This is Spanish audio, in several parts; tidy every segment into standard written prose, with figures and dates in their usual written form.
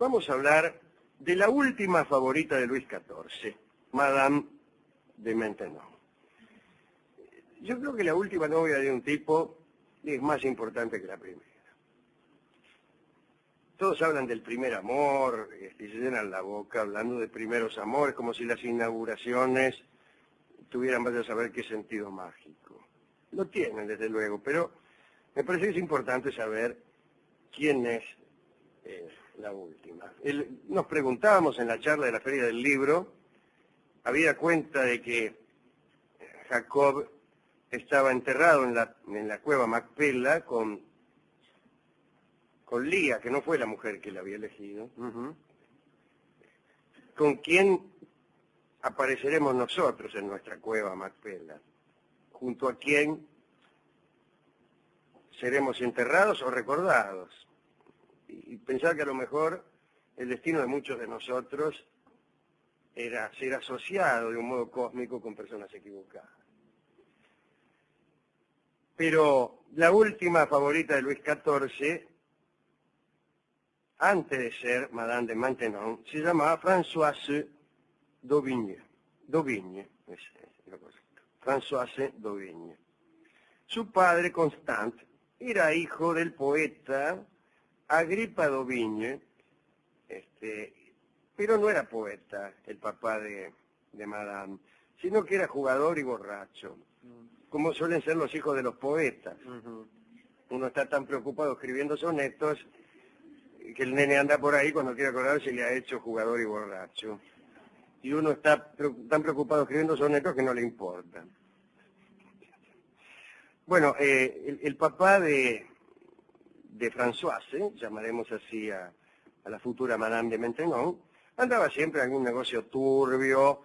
Vamos a hablar de la última favorita de Luis XIV, Madame de Maintenon. Yo creo que la última novia de un tipo es más importante que la primera. Todos hablan del primer amor, y se llenan la boca hablando de primeros amores, como si las inauguraciones tuvieran, vaya a saber qué sentido mágico. Lo tienen, desde luego, pero me parece que es importante saber quién es la última. Nos preguntábamos en la charla de la Feria del Libro, habida cuenta de que Jacob estaba enterrado en la cueva Macpela con Lía, que no fue la mujer que le había elegido. ¿Con quién apareceremos nosotros en nuestra cueva Macpela? ¿Junto a quién seremos enterrados o recordados? Y pensar que a lo mejor el destino de muchos de nosotros era ser asociado de un modo cósmico con personas equivocadas. Pero la última favorita de Luis XIV, antes de ser Madame de Maintenon, se llamaba Françoise d'Aubigne. D'Aubigne, es lo correcto. Françoise d'Aubigne. Su padre, Constant, era hijo del poeta Agripa d'Aubigne, pero no era poeta el papá de Madame, sino que era jugador y borracho, como suelen ser los hijos de los poetas. Uno está tan preocupado escribiendo sonetos que el nene anda por ahí cuando quiere acordarse le ha hecho jugador y borracho. Y uno está tan preocupado escribiendo sonetos que no le importa. Bueno, el papá de Françoise, llamaremos así a la futura Madame de Maintenon, andaba siempre en algún negocio turbio,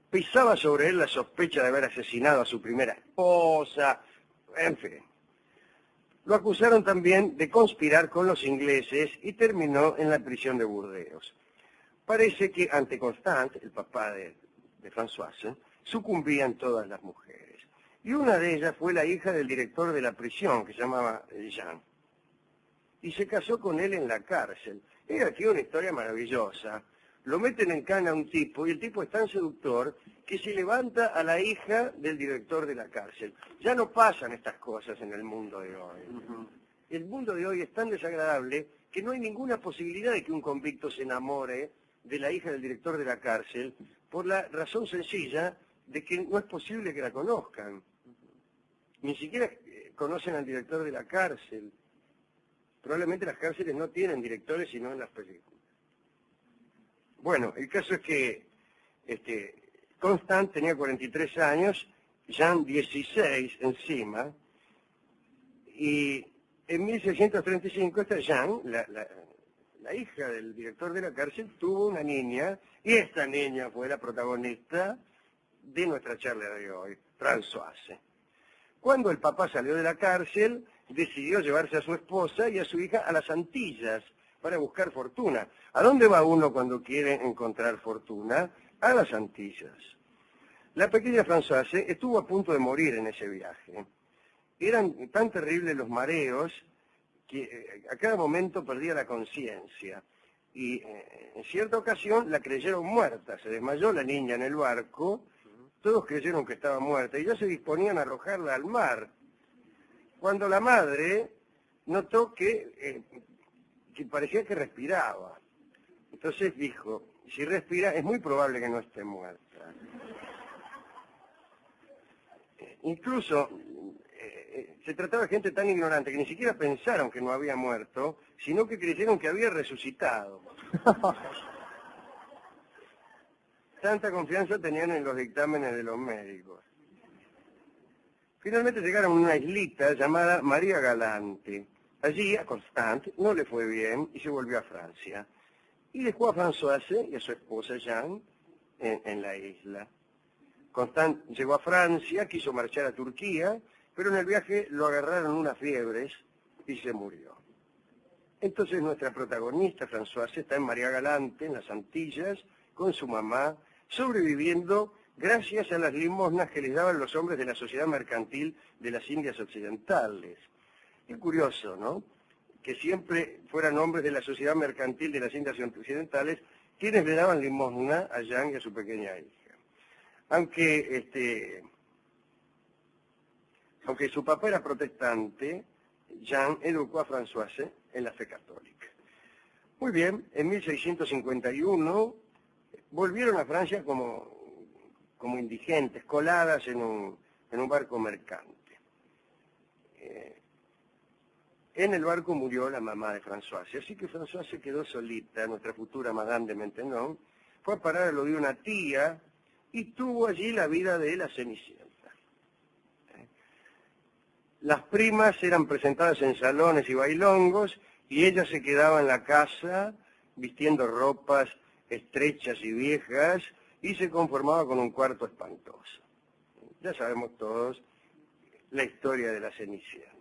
pisaba sobre él la sospecha de haber asesinado a su primera esposa, en fin. Lo acusaron también de conspirar con los ingleses y terminó en la prisión de Burdeos. Parece que ante Constant, el papá de Françoise, sucumbían todas las mujeres. Y una de ellas fue la hija del director de la prisión, que se llamaba Jean. Y se casó con él en la cárcel. Era aquí una historia maravillosa. Lo meten en cana a un tipo, y el tipo es tan seductor que se levanta a la hija del director de la cárcel. Ya no pasan estas cosas en el mundo de hoy. El mundo de hoy es tan desagradable que no hay ninguna posibilidad de que un convicto se enamore de la hija del director de la cárcel, por la razón sencilla de que no es posible que la conozcan. Ni siquiera conocen al director de la cárcel. Probablemente las cárceles no tienen directores sino en las películas. Bueno, el caso es que Constant tenía 43 años, Jean 16 encima, y en 1635 esta Jean, la hija del director de la cárcel, tuvo una niña, y esta niña fue la protagonista de nuestra charla de hoy, Françoise. Cuando el papá salió de la cárcel, decidió llevarse a su esposa y a su hija a las Antillas para buscar fortuna. ¿A dónde va uno cuando quiere encontrar fortuna? A las Antillas. La pequeña Françoise estuvo a punto de morir en ese viaje. Eran tan terribles los mareos que a cada momento perdía la conciencia. Y en cierta ocasión la creyeron muerta. Se desmayó la niña en el barco, todos creyeron que estaba muerta y ya se disponían a arrojarla al mar. Cuando la madre notó que parecía que respiraba. Entonces dijo, si respira es muy probable que no esté muerta. Incluso se trataba de gente tan ignorante que ni siquiera pensaron que no había muerto, sino que creyeron que había resucitado. Tanta confianza tenían en los dictámenes de los médicos. Finalmente llegaron a una islita llamada María Galante. Allí a Constant no le fue bien y se volvió a Francia. Y dejó a Françoise y a su esposa Jean en la isla. Constant llegó a Francia, quiso marchar a Turquía, pero en el viaje lo agarraron unas fiebres y se murió. Entonces nuestra protagonista, Françoise, está en María Galante, en las Antillas, con su mamá, sobreviviendo gracias a las limosnas que les daban los hombres de la sociedad mercantil de las Indias Occidentales. Es curioso, ¿no? que siempre fueran hombres de la sociedad mercantil de las Indias Occidentales, quienes le daban limosna a Jean y a su pequeña hija. Aunque su papá era protestante, Jean educó a Françoise en la fe católica. Muy bien, en 1651 volvieron a Francia como indigentes, coladas en un barco mercante. En el barco murió la mamá de Françoise, así que Françoise se quedó solita, nuestra futura Madame de Maintenon, fue a parar a lo de una tía y tuvo allí la vida de la Cenicienta. Las primas eran presentadas en salones y bailongos y ella se quedaba en la casa vistiendo ropas estrechas y viejas y se conformaba con un cuarto espantoso. Ya sabemos todos la historia de la Cenicienta.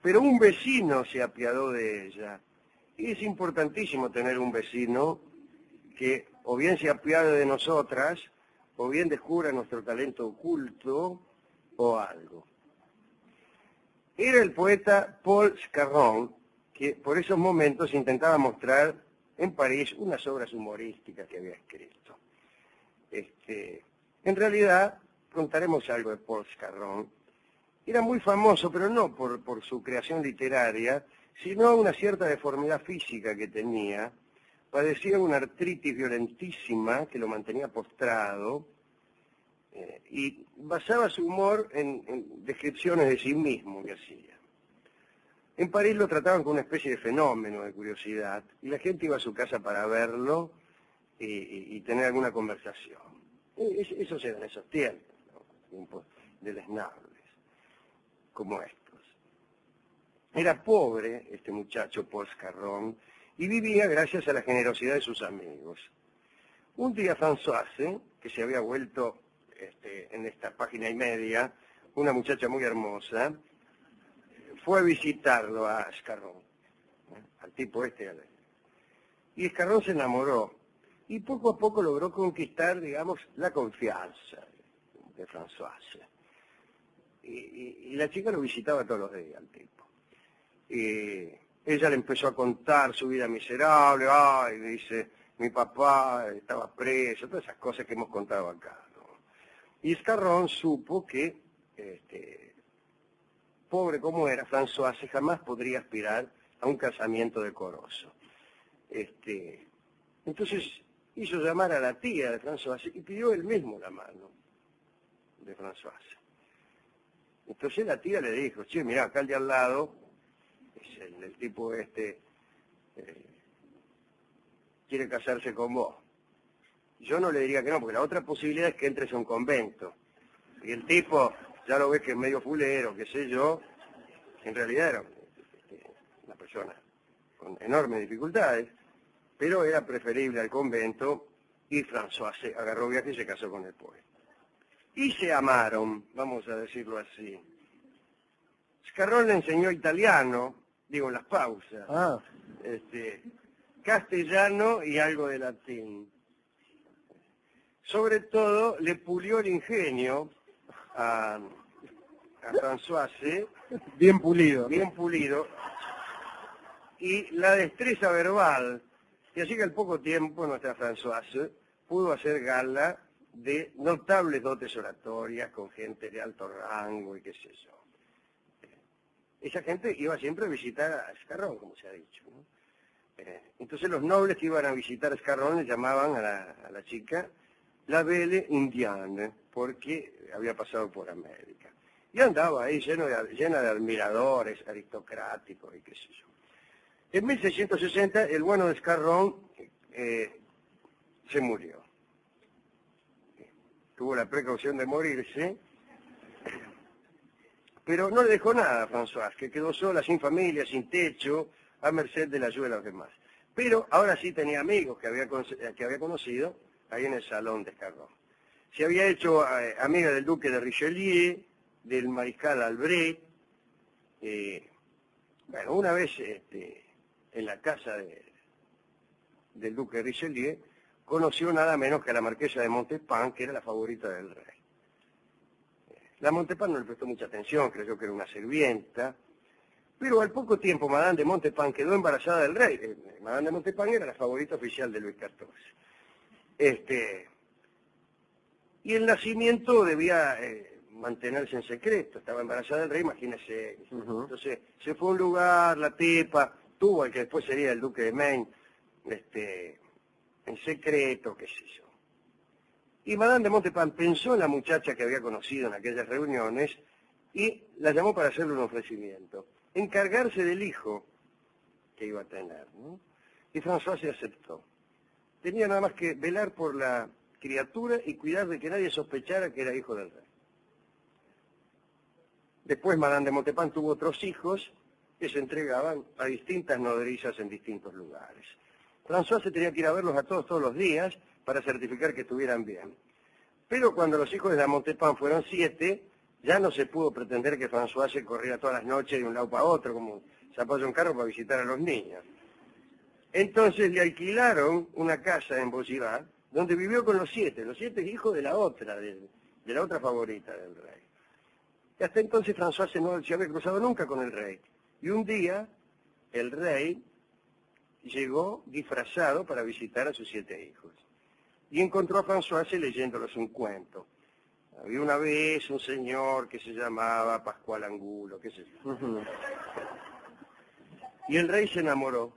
Pero un vecino se apiadó de ella. Y es importantísimo tener un vecino que o bien se apiade de nosotras, o bien descubra nuestro talento oculto o algo. Era el poeta Paul Scarron, que por esos momentos intentaba mostrar en París unas obras humorísticas que había escrito. En realidad, contaremos algo de Paul Scarron. Era muy famoso, pero no por su creación literaria, sino una cierta deformidad física que tenía. Padecía una artritis violentísima que lo mantenía postrado y basaba su humor en descripciones de sí mismo que hacía. En París lo trataban como una especie de fenómeno de curiosidad y la gente iba a su casa para verlo y tener alguna conversación. Esos eran esos tiempos, ¿no? Tiempos deleznables, como estos. Era pobre este muchacho Paul Scarron y vivía gracias a la generosidad de sus amigos. Un día Françoise, que se había vuelto en esta página y media una muchacha muy hermosa, fue a visitarlo a Scarron, al tipo y Scarron se enamoró y poco a poco logró conquistar, digamos, la confianza de Françoise. Y la chica lo visitaba todos los días al tipo. Ella le empezó a contar su vida miserable, dice, mi papá estaba preso, todas esas cosas que hemos contado acá, ¿no? Y Scarron supo que, pobre como era, Françoise jamás podría aspirar a un casamiento decoroso. Entonces hizo llamar a la tía de Françoise y pidió él mismo la mano de Françoise. Entonces la tía le dijo, che, mirá, acá el de al lado, es el tipo quiere casarse con vos. Yo no le diría que no, porque la otra posibilidad es que entres a un convento. Y el tipo, ya lo ves que es medio fulero, qué sé yo, en realidad era una persona con enormes dificultades, pero era preferible al convento y Françoise agarró viaje y se casó con el poeta. Y se amaron, vamos a decirlo así. Scarron le enseñó italiano, digo en las pausas, castellano y algo de latín. Sobre todo le pulió el ingenio a Françoise, Bien pulido. y la destreza verbal, y así que al poco tiempo nuestra Françoise pudo hacer gala de notables dotes oratorias con gente de alto rango y qué sé yo. Esa gente iba siempre a visitar a Scarron, como se ha dicho, ¿no? Entonces los nobles que iban a visitar a Scarron le llamaban a la chica la Belle Indienne, porque había pasado por América. Y andaba ahí llena de admiradores aristocráticos y qué sé yo. En 1660 el bueno de Scarron se murió. Tuvo la precaución de morirse, pero no le dejó nada a Françoise, que quedó sola, sin familia, sin techo, a merced de la ayuda de los demás. Pero ahora sí tenía amigos que había conocido ahí en el salón de Scarron. Se había hecho amiga del duque de Richelieu, del mariscal Albret. Bueno, una vez en la casa del duque de Richelieu, conoció nada menos que a la marquesa de Montespan, que era la favorita del rey. La Montespan no le prestó mucha atención, creyó que era una sirvienta, Pero al poco tiempo Madame de Montespan quedó embarazada del rey. Madame de Montespan era la favorita oficial de Luis XIV. Y el nacimiento debía mantenerse en secreto. Estaba embarazada del rey, imagínese. Entonces se fue a un lugar, la tipa, tuvo al que después sería el duque de Maine, en secreto, qué sé yo. Y Madame de Montespan pensó en la muchacha que había conocido en aquellas reuniones y la llamó para hacerle un ofrecimiento. Encargarse del hijo que iba a tener, ¿no? Y François se aceptó. Tenía nada más que velar por la criatura y cuidar de que nadie sospechara que era hijo del rey. Después Madame de Montespan tuvo otros hijos que se entregaban a distintas nodrizas en distintos lugares. François se tenía que ir a verlos a todos los días para certificar que estuvieran bien. Pero cuando los hijos de la Montespan fueron 7, ya no se pudo pretender que François se corriera todas las noches de un lado para otro, como se apoya un carro para visitar a los niños. Entonces le alquilaron una casa en Vaugirard, donde vivió con los 7 hijos de la otra favorita del rey. Y hasta entonces François no se había cruzado nunca con el rey. Y un día el rey llegó disfrazado para visitar a sus 7 hijos. Y encontró a François leyéndoles un cuento. Había una vez un señor que se llamaba Pascual Angulo, qué sé yo. Y el rey se enamoró.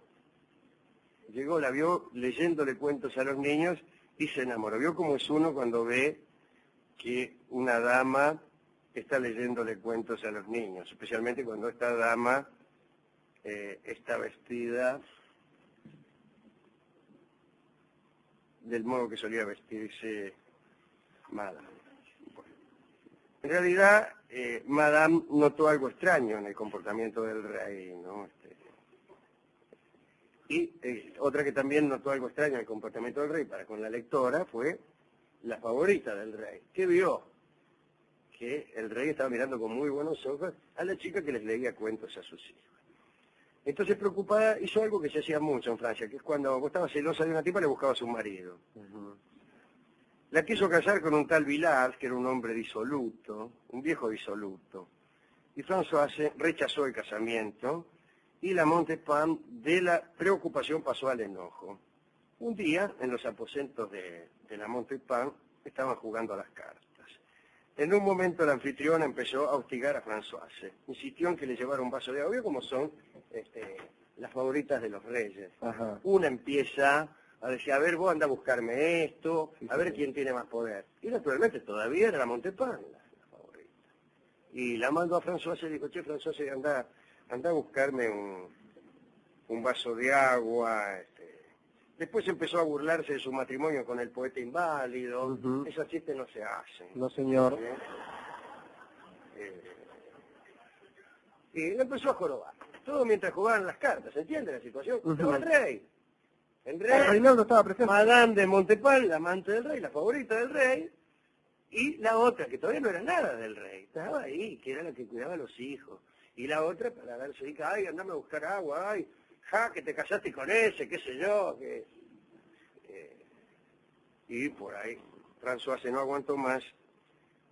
Llegó, la vio leyéndole cuentos a los niños y se enamoró. Vio cómo es uno cuando ve que una dama está leyéndole cuentos a los niños, especialmente cuando esta dama está vestida del modo que solía vestirse Madame. En realidad, Madame notó algo extraño en el comportamiento del rey, ¿no? Otra que también notó algo extraño en el comportamiento del rey para con la lectora fue la favorita del rey, que vio que el rey estaba mirando con muy buenos ojos a la chica que les leía cuentos a sus hijos. Entonces, preocupada, hizo algo que se hacía mucho en Francia, que es cuando vos estabas celosa de una tipa, le buscabas un marido. La quiso casar con un tal Villars, que era un hombre disoluto, un viejo disoluto. Y François rechazó el casamiento, y la Montespan de la preocupación pasó al enojo. Un día, en los aposentos de la Montespan, estaban jugando a las cartas. En un momento la anfitriona empezó a hostigar a François. Insistió en que le llevara un vaso de agua, como son las favoritas de los reyes. Ajá. Una empieza a decir, a ver, vos anda a buscarme esto, a ver quién tiene más poder. Y naturalmente todavía era la Montespan la favorita. Y la mandó a François y dijo, che, François, anda a buscarme un vaso de agua. Después empezó a burlarse de su matrimonio con el poeta inválido. Esas chistes no se hacen. No, señor. Y empezó a jorobar. Todo mientras jugaban las cartas, ¿entiende la situación? Pero el rey, Reinaldo estaba presente. Madame de Montespan, la amante del rey, la favorita del rey, y la otra, que todavía no era nada del rey, estaba ahí, que era la que cuidaba a los hijos. Y la otra, para darse hija, ay, andame a buscar agua, ay, que te casaste con ese, qué sé yo, y por ahí François no aguantó más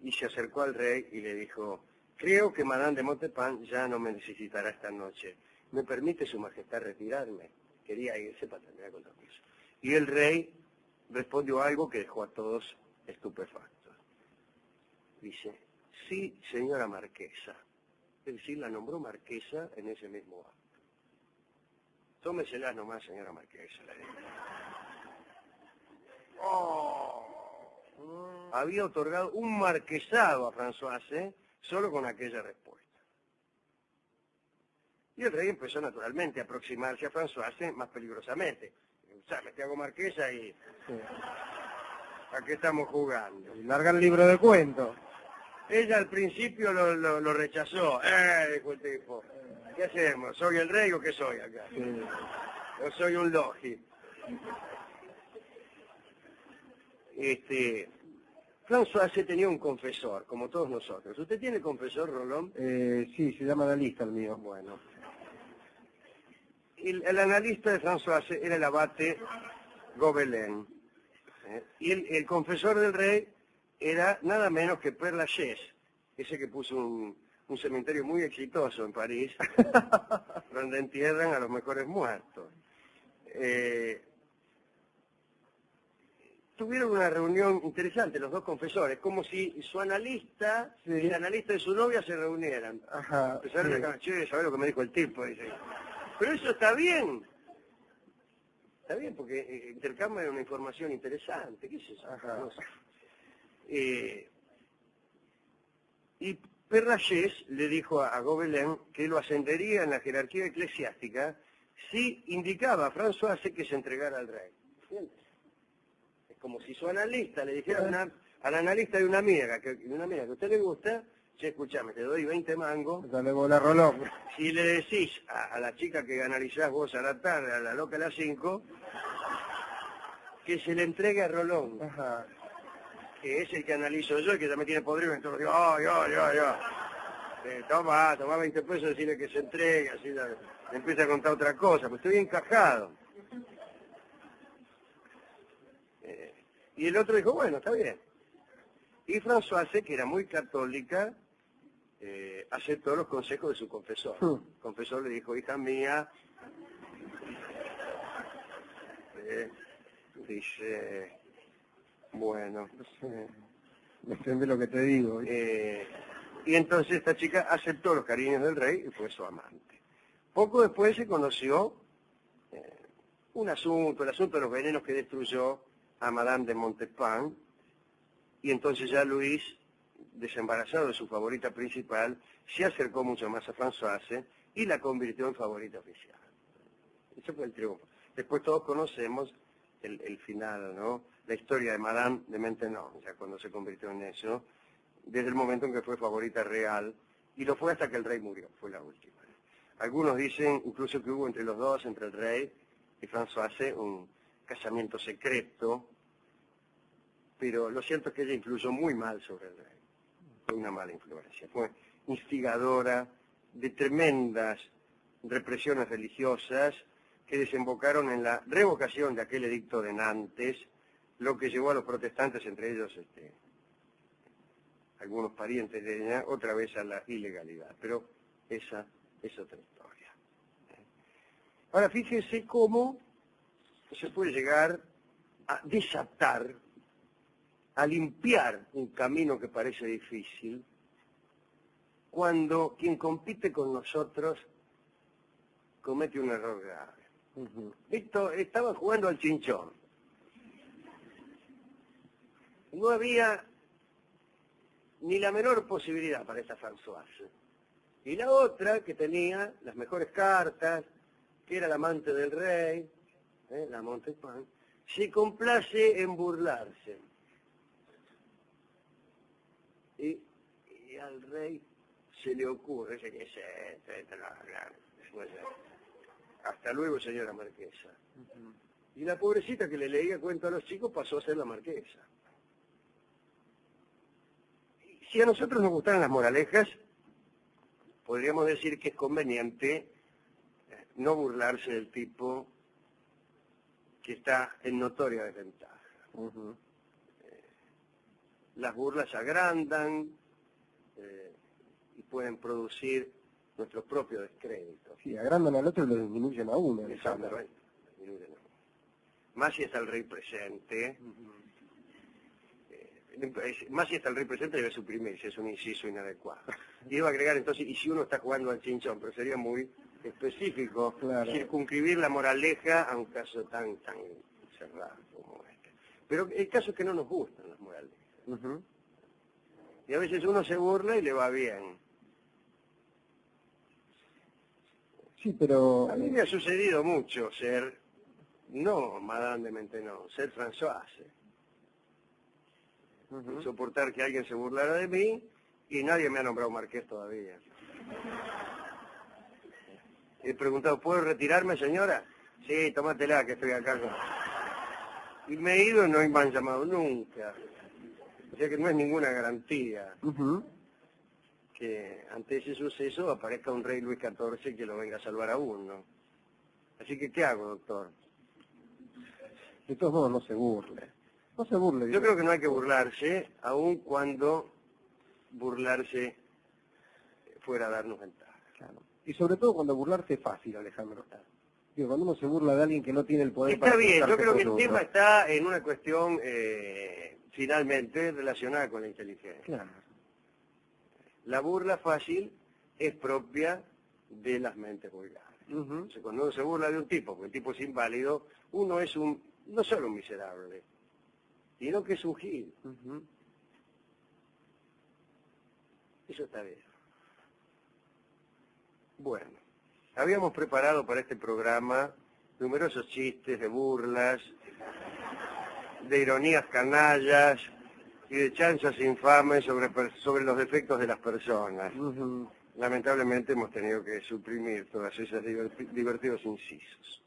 y se acercó al rey y le dijo, creo que Madame de Montespan ya no me necesitará esta noche. ¿Me permite su majestad retirarme? Quería irse para terminar con la cosa. Y el rey respondió algo que dejó a todos estupefactos. Dice, sí, señora marquesa. Es decir, la nombró marquesa en ese mismo acto. Tómesela nomás, señora marquesa, le dijo. Había otorgado un marquesado a François, solo con aquella respuesta. Y el rey empezó naturalmente a aproximarse a François más peligrosamente. O sea, me te hago marquesa y... Sí. ¿A qué estamos jugando? Y larga el libro de cuentos. Ella al principio lo rechazó. Dijo el tipo. ¿Qué hacemos? ¿Soy el rey o qué soy acá? Sí. Yo soy un logi. François tenía un confesor, como todos nosotros. ¿Usted tiene confesor, Rolón? Sí, se llama analista el mío. Bueno. El analista de François era el abate Gobelin. Y el confesor del rey era nada menos que Père Lachaise, ese que puso un cementerio muy exitoso en París, donde entierran a los mejores muertos. Tuvieron una reunión interesante los dos confesores, como si su analista Sí. y el analista de su novia se reunieran. Ajá. Empezaron Sí. a decir, ¿sabés lo que me dijo el tipo? Dice, pero eso está bien. Está bien, porque intercambian una información interesante. ¿Qué es eso? Ajá. No sé. Y Perrachés le dijo a Gobelin que lo ascendería en la jerarquía eclesiástica si indicaba a François que se entregara al rey. ¿Entiendes? Es como si su analista le dijera al analista de una amiga que a usted le gusta, che, escuchame, te doy 20 mangos. Dale bola, Rolón. Si le decís a la chica que analizás vos a la tarde, a la loca a las 5, que se le entregue a Rolón, Ajá. que es el que analizo yo, y que ya me tiene podrido, entonces digo, toma 20 pesos, decirle que se entregue, así le empieza a contar otra cosa, pues estoy encajado. Y el otro dijo, bueno, está bien. Y Françoise, que era muy católica, aceptó los consejos de su confesor. El confesor le dijo, hija mía, dice, bueno, Defiende lo que te digo. y entonces esta chica aceptó los cariños del rey y fue su amante. Poco después se conoció el asunto de los venenos que destruyó a Madame de Montespan, y entonces ya Luis, desembarazado de su favorita principal, se acercó mucho más a Françoise y la convirtió en favorita oficial. Ese fue el triunfo. Después todos conocemos el final, ¿no? La historia de Madame de Maintenon, ya cuando se convirtió en eso, desde el momento en que fue favorita real, y lo fue hasta que el rey murió, fue la última. Algunos dicen incluso que hubo entre los dos, entre el rey y Françoise, un casamiento secreto, pero lo cierto es que ella influyó muy mal sobre el rey. Fue una mala influencia. Fue instigadora de tremendas represiones religiosas que desembocaron en la revocación de aquel edicto de Nantes, lo que llevó a los protestantes, entre ellos algunos parientes de ella, otra vez a la ilegalidad. Pero esa es otra historia. Ahora fíjense cómo se puede llegar a desatar, a limpiar un camino que parece difícil, cuando quien compite con nosotros comete un error grave. Estaban jugando al chinchón. No había ni la menor posibilidad para esta Françoise. Y la otra, que tenía las mejores cartas, que era la amante del rey, la Montespan, se complace en burlarse. Y al rey se le ocurre, hasta luego, señora marquesa. Y la pobrecita que le leía cuento a los chicos pasó a ser la marquesa. Si a nosotros nos gustaran las moralejas, podríamos decir que es conveniente no burlarse del tipo que está en notoria desventaja. Las burlas agrandan y pueden producir nuestro propio descrédito. Sí, agrandan al otro y lo disminuyen a uno. Exactamente. Más si está el rey presente. Más si está el rey presente debe suprimirse, es un inciso inadecuado. Y iba a agregar entonces, y si uno está jugando al chinchón, pero sería muy específico, claro, circunscribir la moraleja a un caso tan cerrado como este. Pero el caso es que no nos gustan las moralejas. Y a veces uno se burla y le va bien. Sí, pero... A mí me ha sucedido mucho ser, no Madame de Maintenon, ser Françoise. Soportar que alguien se burlara de mí y nadie me ha nombrado marqués todavía. He preguntado, ¿puedo retirarme, señora? Sí, tómatela, que estoy acá. Y me he ido y no me han llamado nunca. O sea que no es ninguna garantía que ante ese suceso aparezca un rey Luis XIV que lo venga a salvar a uno. Así que, ¿qué hago, doctor? De todos modos, no se burle. No se burle. Yo creo que no hay que burlarse, aun cuando burlarse fuera a darnos ventaja. Claro. Y sobre todo cuando burlarse es fácil, Alejandro. Digo, cuando uno se burla de alguien que no tiene el poder Está bien, yo expresarse creo que por el otro. tema está en una cuestión finalmente relacionada con la inteligencia. Claro. La burla fácil es propia de las mentes vulgares. Ujú. Entonces, cuando uno se burla de un tipo, porque el tipo es inválido, uno es no solo un miserable, sino que es un gil. Ujú. Eso está bien. Bueno, habíamos preparado para este programa numerosos chistes de burlas, de ironías canallas y de chanzas infames sobre los defectos de las personas. Ujú. Lamentablemente hemos tenido que suprimir todos esos divertidos incisos.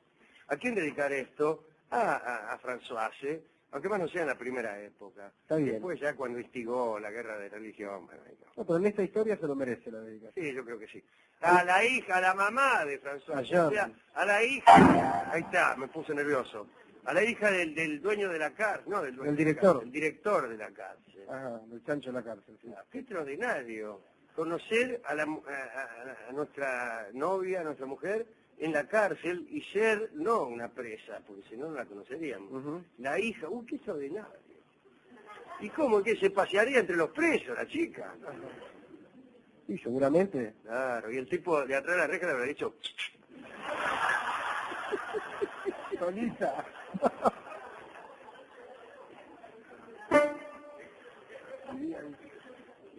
¿A quién dedicar esto? A Françoise, aunque más no sea en la primera época. Está bien. Después ya cuando instigó la guerra de religión. Bueno, ahí no. No, pero en esta historia se lo merece la dedicación. Sí, yo creo que sí. A la hija, a la mamá de François, Allá. o sea, a la hija, ahí está, me puse nervioso, a la hija del dueño de la cárcel, no del dueño El de la director. cárcel, el director de la cárcel. Ajá, el chancho en la cárcel. Sí. Qué extraordinario, conocer a nuestra novia, a nuestra mujer, en la cárcel y ser, no una presa, porque si no, no la conoceríamos. Ujú. La hija, qué extraordinario. ¿Y cómo que se pasearía entre los presos, la chica? Y seguramente. Claro, y el tipo de atrás de la reja le habrá dicho, Solita.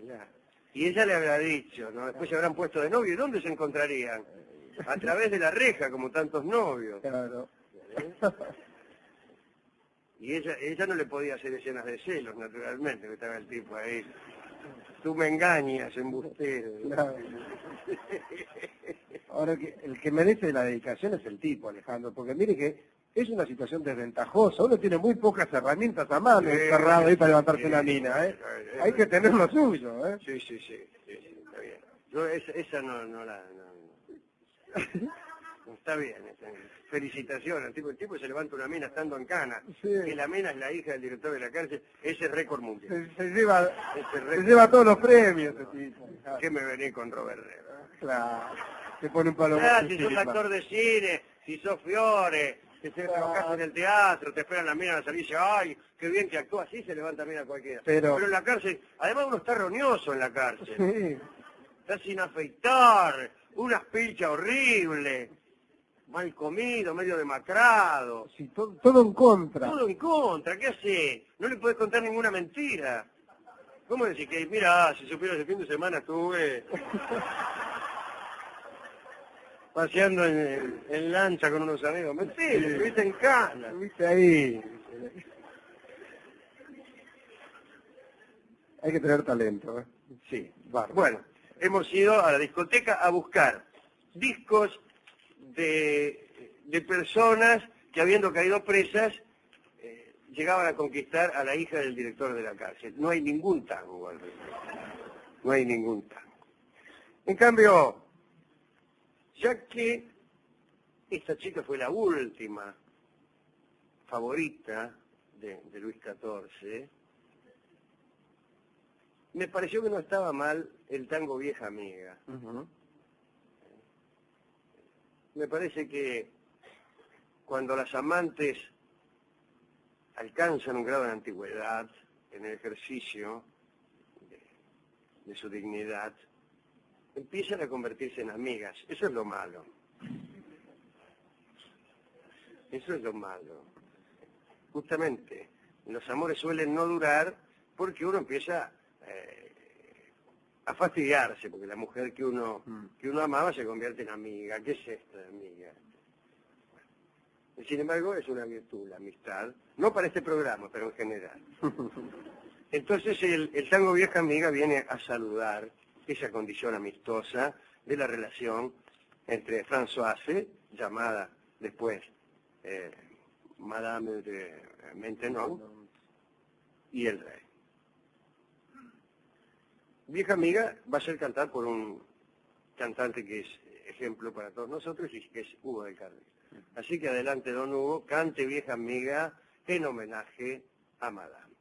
mirá. Y ella le habrá dicho, ¿no? Después se habrán puesto de novio, ¿y dónde se encontrarían? A través de la reja, como tantos novios. Claro. Y ella no le podía hacer escenas de celos, naturalmente, que estaba el tipo ahí. Tú me engañas, embustero. Claro. Ahora, el que merece la dedicación es el tipo, Alejandro, porque mire que es una situación desventajosa. Uno tiene muy pocas herramientas a mano, encerrado ahí para levantarse una mina, ¿eh? Hay que tener lo suyo, ¿eh? Sí, está bien. Yo esa no la... No está bien. Felicitaciones. El tipo se levanta una mina estando en cana. Sí. Que la mina es la hija del director de la cárcel. Ese es récord mundial. Se lleva, Ese se récord. lleva todos los premios, ese tipo. ¿Qué me venís con Robert Redford? Claro. Se pone un palo. Si sos actor de cine, si sos Fiore, que se trabajaste en el teatro, te esperan la mina a la salida y dice, ay, qué bien que actúa, así se levanta mina cualquiera. Pero en la cárcel, además uno está roñoso en la cárcel. Sí. Está sin afeitar, una pilcha horrible, mal comido, medio demacrado. Sí, todo en contra. Todo en contra, ¿qué hace? No le podés contar ninguna mentira. ¿Cómo decir que, mira, si supieras el fin de semana estuve paseando en lancha con unos amigos? Mentira, Sí. estuviste en cana. Viste ahí. Hay que tener talento, ¿eh? Sí. Bárbaro. Bueno, hemos ido a la discoteca a buscar discos de personas que habiendo caído presas llegaban a conquistar a la hija del director de la cárcel. No hay ningún tango al respecto. No hay ningún tango. En cambio, ya que esta chica fue la última favorita de Luis XIV, me pareció que no estaba mal el tango Vieja Amiga. Ujú. Me parece que cuando las amantes alcanzan un grado de antigüedad en el ejercicio de su dignidad, empiezan a convertirse en amigas. Eso es lo malo. Eso es lo malo. Justamente, los amores suelen no durar porque uno empieza a fastidiarse, porque la mujer que uno amaba se convierte en amiga. ¿Qué es esto de amiga? Sin embargo, es una virtud, la amistad. No para este programa, pero en general. Entonces, el tango Vieja Amiga viene a saludar esa condición amistosa de la relación entre Françoise, llamada después Madame de Maintenon, y el rey. Vieja Amiga va a ser cantada por un cantante que es ejemplo para todos nosotros y que es Hugo del Carril. Así que adelante, don Hugo, cante Vieja Amiga en homenaje a Madame.